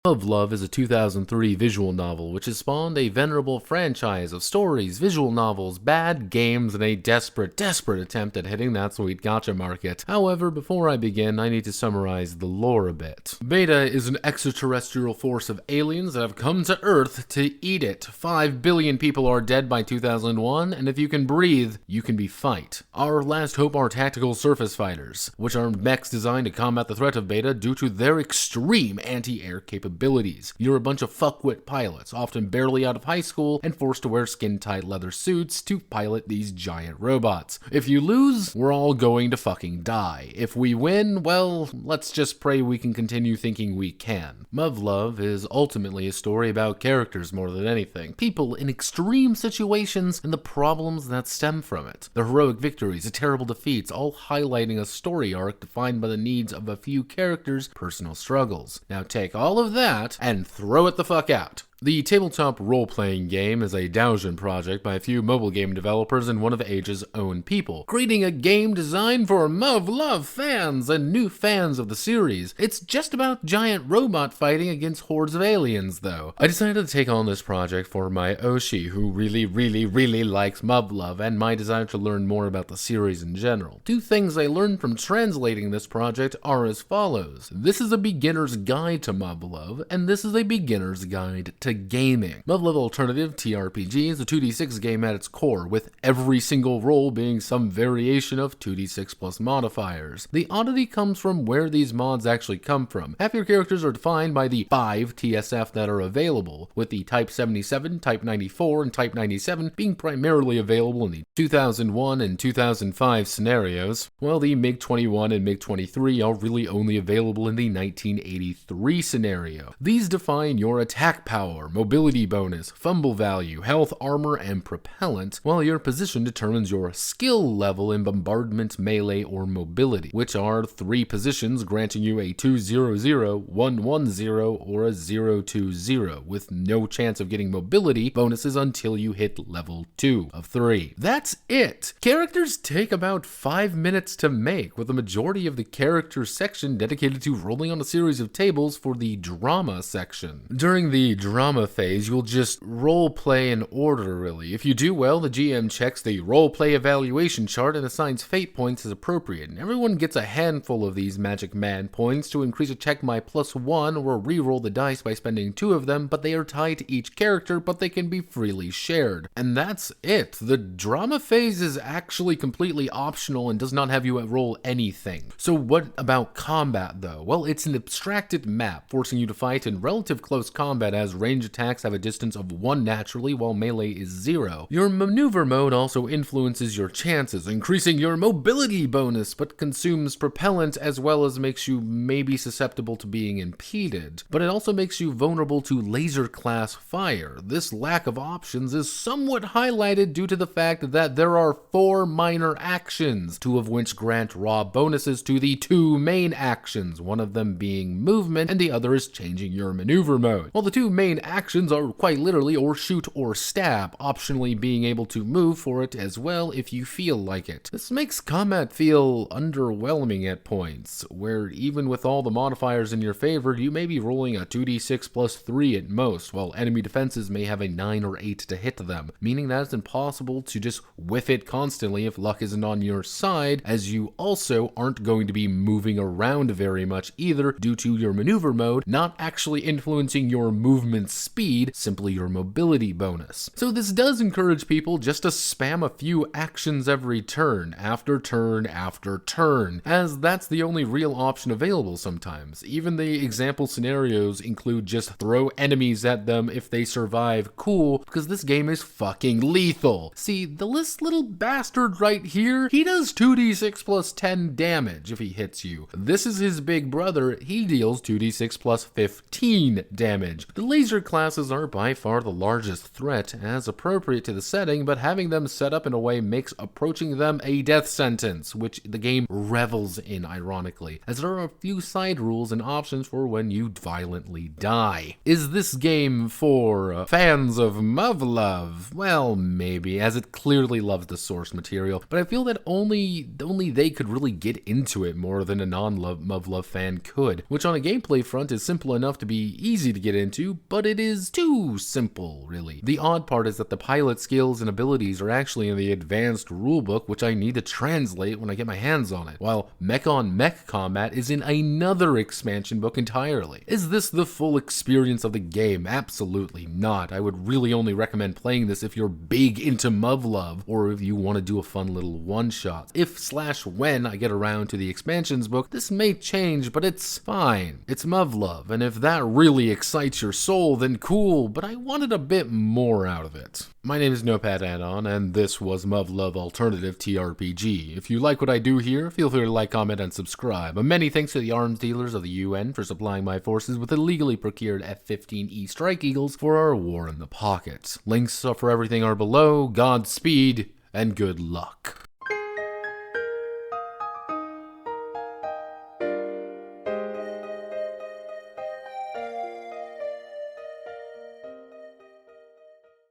Muv-Luv is a 2003 visual novel which has spawned a venerable franchise of stories, visual novels, bad games, and a desperate attempt at hitting that sweet gacha market. However, before I begin, I need to summarize the lore a bit. Beta is an extraterrestrial force of aliens that have come to Earth to eat it. 5 billion people are dead by 2001, and if you can breathe, you can be fight. Our last hope are tactical surface fighters, which are mechs designed to combat the threat of Beta due to their extreme anti-air capabilities. You're a bunch of fuckwit pilots, often barely out of high school and forced to wear skin-tight leather suits to pilot these giant robots. If you lose, we're all going to fucking die. If we win, well, let's just pray we can continue thinking we can. Muv-Luv is ultimately a story about characters more than anything. People in extreme situations and the problems that stem from it. The heroic victories, the terrible defeats, all highlighting a story arc defined by the needs of a few characters' personal struggles. Now take all of that and throw it the fuck out. The tabletop role-playing game is a doujin project by a few mobile game developers and one of Age's own people, creating a game designed for Muv-Luv fans and new fans of the series. It's just about giant robot fighting against hordes of aliens, though. I decided to take on this project for my Oshi, who really likes Muv-Luv, and my desire to learn more about the series in general. Two things I learned from translating this project are as follows. This is a beginner's guide to Muv-Luv, and this is a beginner's guide to gaming. Muv-Luv Alternative TRPG is a 2d6 game at its core, with every single roll being some variation of 2d6 plus modifiers. The oddity comes from where these mods actually come from. Half your characters are defined by the 5 TSF that are available, with the Type 77, Type 94, and Type 97 being primarily available in the 2001 and 2005 scenarios, while the MiG-21 and MiG-23 are really only available in the 1983 scenario. These define your attack power, mobility bonus, fumble value, health, armor, and propellant, while your position determines your skill level in bombardment, melee, or mobility, which are 3 positions granting you a 200, 110, or a 020, with no chance of getting mobility bonuses until you hit level 2 of 3. That's it! Characters take about 5 minutes to make, with the majority of the character section dedicated to rolling on a series of tables for the drama section. During the drama phase, you'll just role play in order, really. If you do well, the GM checks the role play evaluation chart and assigns fate points as appropriate, and everyone gets a handful of these magic man points to increase a check by +1 or re-roll the dice by spending 2 of them, but they are tied to each character, but they can be freely shared. And that's it. The drama phase is actually completely optional and does not have you roll anything. So what about combat, though? Well, it's an abstracted map, forcing you to fight in relative close combat as range attacks have a distance of 1 naturally, while melee is 0. Your maneuver mode also influences your chances, increasing your mobility bonus, but consumes propellant as well as makes you maybe susceptible to being impeded. But it also makes you vulnerable to laser class fire. This lack of options is somewhat highlighted due to the fact that there are 4 minor actions, 2 of which grant raw bonuses to the 2 main actions, one of them being movement and the other is changing your maneuver mode. While the 2 main actions are quite literally or shoot or stab, optionally being able to move for it as well if you feel like it. This makes combat feel underwhelming at points, where even with all the modifiers in your favor, you may be rolling a 2d6 plus 3 at most, while enemy defenses may have a 9 or 8 to hit them, meaning that it's impossible to just whiff it constantly if luck isn't on your side, as you also aren't going to be moving around very much either due to your maneuver mode not actually influencing your movement speed, simply your mobility bonus. So this does encourage people just to spam a few actions every turn, after turn, after turn, as that's the only real option available sometimes. Even the example scenarios include just throw enemies at them if they survive, cool, because this game is fucking lethal. See, this little bastard right here, he does 2d6 plus 10 damage if he hits you. This is his big brother, he deals 2d6 plus 15 damage. The laser classes are by far the largest threat, as appropriate to the setting, but having them set up in a way makes approaching them a death sentence, which the game revels in, ironically, as there are a few side rules and options for when you violently die. Is this game for fans of Muv-Luv? Well, maybe, as it clearly loves the source material, but I feel that only they could really get into it more than a non-Muv-Luv fan could, which on a gameplay front is simple enough to be easy to get into, but it is too simple, really. The odd part is that the pilot skills and abilities are actually in the advanced rulebook, which I need to translate when I get my hands on it, while mech-on-mech combat is in another expansion book entirely. Is this the full experience of the game? Absolutely not. I would really only recommend playing this if you're big into Muv-Luv, or if you want to do a fun little one-shot. If/when I get around to the expansions book, this may change, but it's fine. It's Muv-Luv, and if that really excites your soul, then cool, but I wanted a bit more out of it. My name is Notepad Add-on, and this was Muv-Luv Alternative TRPG. If you like what I do here, feel free to like, comment, and subscribe. A many thanks to the arms dealers of the UN for supplying my forces with illegally procured F-15E Strike Eagles for our war in the pocket. Links for everything are below. Godspeed, and good luck.